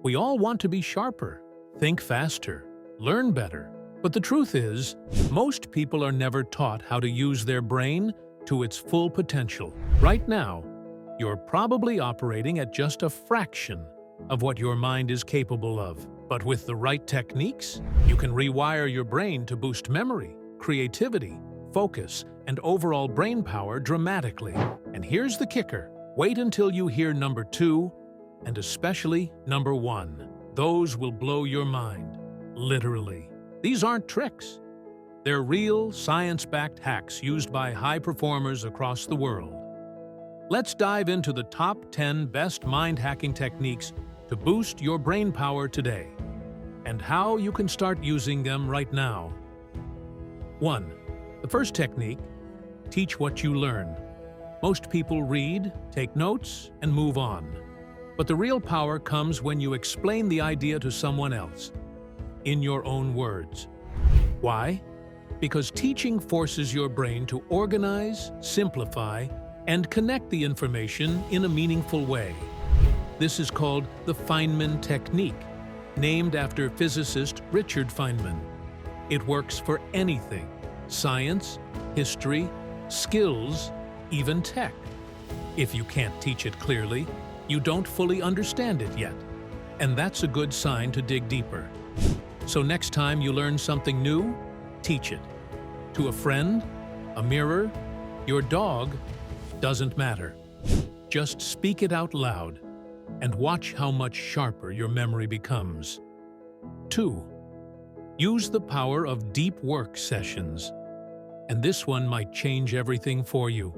We all want to be sharper, think faster, learn better. But the truth is, most people are never taught how to use their brain to its full potential. Right now, you're probably operating at just a fraction of what your mind is capable of. But with the right techniques, you can rewire your brain to boost memory, creativity, focus, and overall brain power dramatically. And here's the kicker. Wait until you hear number 2, and especially number 1. Those will blow your mind, literally. These aren't tricks. They're real, science-backed hacks used by high performers across the world. Let's dive into the top 10 best mind-hacking techniques to boost your brain power today, and how you can start using them right now. 1. The first technique, teach what you learn. Most people read, take notes, and move on. But the real power comes when you explain the idea to someone else, in your own words. Why? Because teaching forces your brain to organize, simplify, and connect the information in a meaningful way. This is called the Feynman technique, named after physicist Richard Feynman. It works for anything: science, history, skills, even tech. If you can't teach it clearly, you don't fully understand it yet, and that's a good sign to dig deeper. So next time you learn something new, teach it. To a friend, a mirror, your dog, doesn't matter. Just speak it out loud, and watch how much sharper your memory becomes. 2. Use the power of deep work sessions. And this one might change everything for you.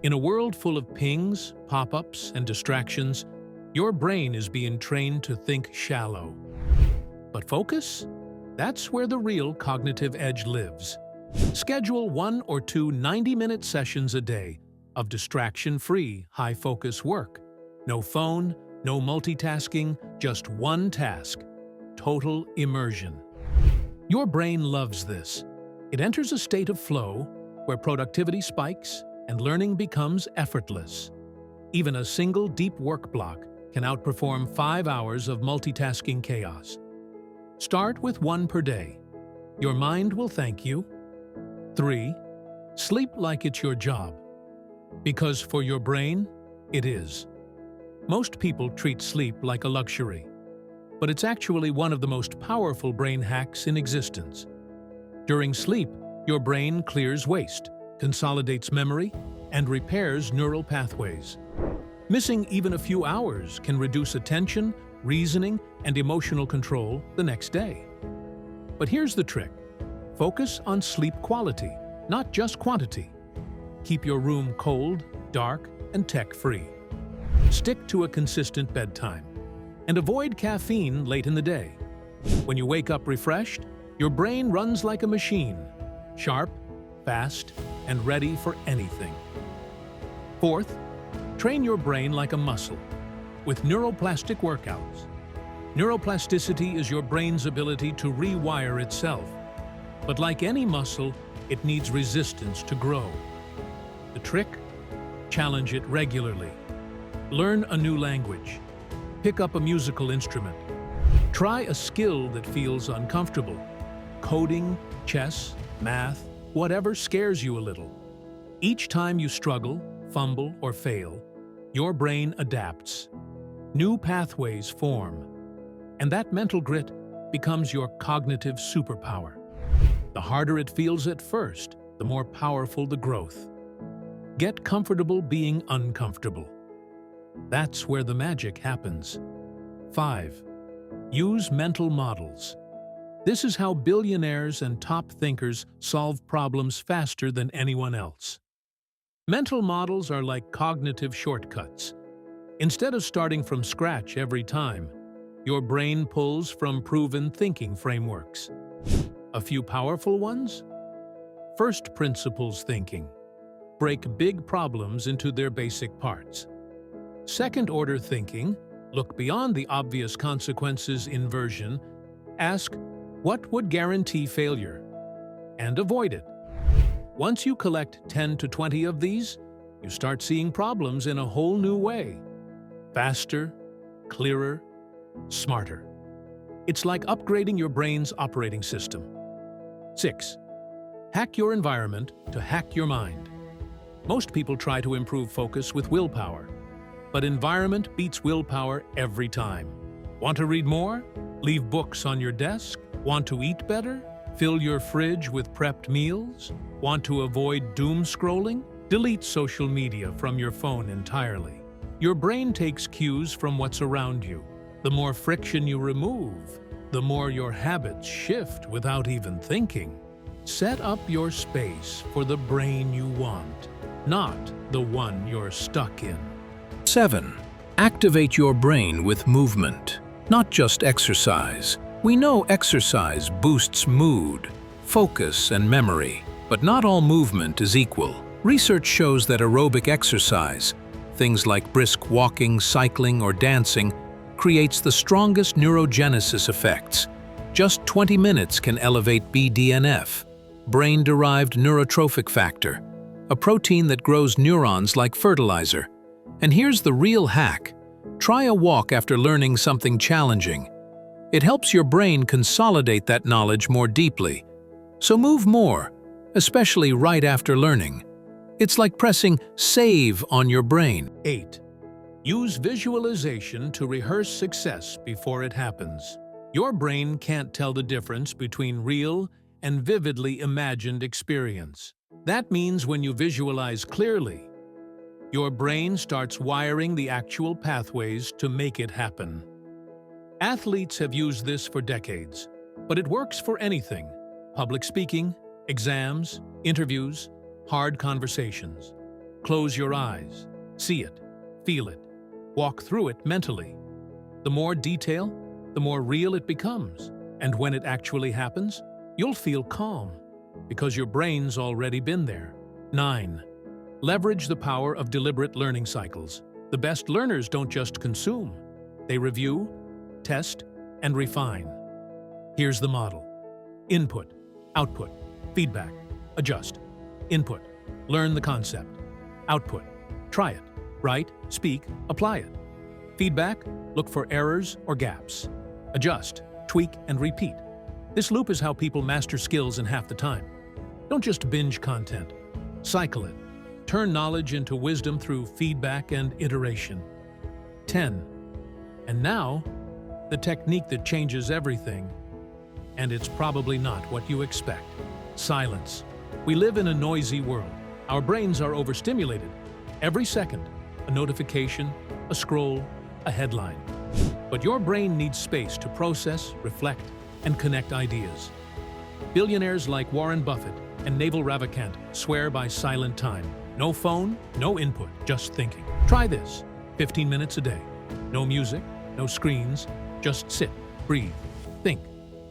In a world full of pings, pop-ups, and distractions, your brain is being trained to think shallow. But focus? That's where the real cognitive edge lives. Schedule 1 or 2 90-minute sessions a day of distraction-free, high-focus work. No phone, no multitasking, just one task. Total immersion. Your brain loves this. It enters a state of flow where productivity spikes and learning becomes effortless. Even a single deep work block can outperform 5 hours of multitasking chaos. Start with 1 per day. Your mind will thank you. 3. Sleep like it's your job. Because for your brain, it is. Most people treat sleep like a luxury, but it's actually one of the most powerful brain hacks in existence. During sleep, your brain clears waste, consolidates memory, and repairs neural pathways. Missing even a few hours can reduce attention, reasoning, and emotional control the next day. But here's the trick. Focus on sleep quality, not just quantity. Keep your room cold, dark, and tech-free. Stick to a consistent bedtime, and avoid caffeine late in the day. When you wake up refreshed, your brain runs like a machine, sharp, fast, and ready for anything. 4th, train your brain like a muscle with neuroplastic workouts. Neuroplasticity is your brain's ability to rewire itself. But like any muscle, it needs resistance to grow. The trick? Challenge it regularly. Learn a new language. Pick up a musical instrument. Try a skill that feels uncomfortable. Coding, chess, math, whatever scares you a little. Each time you struggle, fumble, or fail, your brain adapts. New pathways form, and that mental grit becomes your cognitive superpower. The harder it feels at first, the more powerful the growth. Get comfortable being uncomfortable. That's where the magic happens. 5. Use mental models. This is how billionaires and top thinkers solve problems faster than anyone else. Mental models are like cognitive shortcuts. Instead of starting from scratch every time, your brain pulls from proven thinking frameworks. A few powerful ones? First principles thinking. Break big problems into their basic parts. Second-order thinking. Look beyond the obvious consequences inversion. Ask, what would guarantee failure? And avoid it. Once you collect 10 to 20 of these, you start seeing problems in a whole new way. Faster, clearer, smarter. It's like upgrading your brain's operating system. 6. Hack your environment to hack your mind. Most people try to improve focus with willpower, but environment beats willpower every time. Want to read more? Leave books on your desk? Want to eat better? Fill your fridge with prepped meals? Want to avoid doom scrolling? Delete social media from your phone entirely. Your brain takes cues from what's around you. The more friction you remove, the more your habits shift without even thinking. Set up your space for the brain you want, not the one you're stuck in. 7. Activate your brain with movement, not just exercise. We know exercise boosts mood, focus, and memory, but not all movement is equal. Research shows that aerobic exercise, things like brisk walking, cycling, or dancing, creates the strongest neurogenesis effects. Just 20 minutes can elevate BDNF, brain-derived neurotrophic factor, a protein that grows neurons like fertilizer. And here's the real hack. Try a walk after learning something challenging. It helps your brain consolidate that knowledge more deeply. So move more, especially right after learning. It's like pressing save on your brain. 8. Use visualization to rehearse success before it happens. Your brain can't tell the difference between real and vividly imagined experience. That means when you visualize clearly, your brain starts wiring the actual pathways to make it happen. Athletes have used this for decades, but it works for anything: public speaking, exams, interviews, hard conversations. Close your eyes, see it, feel it, walk through it mentally. The more detail, the more real it becomes. And when it actually happens, you'll feel calm, because your brain's already been there. 9. Leverage the power of deliberate learning cycles. The best learners don't just consume. They review, test, and refine. Here's the model. Input, output, feedback, adjust. Input, learn the concept. Output, try it, write, speak, apply it. Feedback, look for errors or gaps. Adjust, tweak, and repeat. This loop is how people master skills in half the time. Don't just binge content. Cycle it. Turn knowledge into wisdom through feedback and iteration. 10. And now, the technique that changes everything, and it's probably not what you expect. Silence. We live in a noisy world. Our brains are overstimulated. Every second, a notification, a scroll, a headline. But your brain needs space to process, reflect, and connect ideas. Billionaires like Warren Buffett and Naval Ravikant swear by silent time. No phone, no input, just thinking. Try this. 15 minutes a day. No music, no screens, just sit, breathe, think,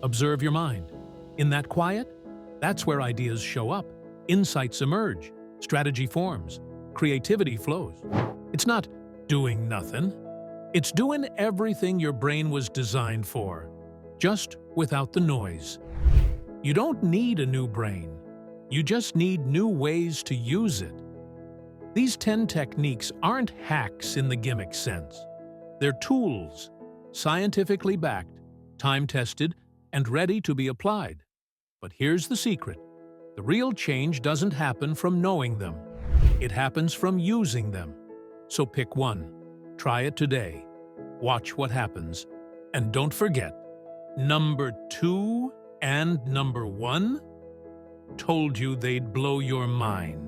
observe your mind. In that quiet, that's where ideas show up, insights emerge, strategy forms, creativity flows. It's not doing nothing. It's doing everything your brain was designed for, just without the noise. You don't need a new brain. You just need new ways to use it. These 10 techniques aren't hacks in the gimmick sense. They're tools, scientifically backed, time-tested, and ready to be applied. But here's the secret. The real change doesn't happen from knowing them. It happens from using them. So pick one. Try it today. Watch what happens. And don't forget, number 2 and number 1 told you they'd blow your mind.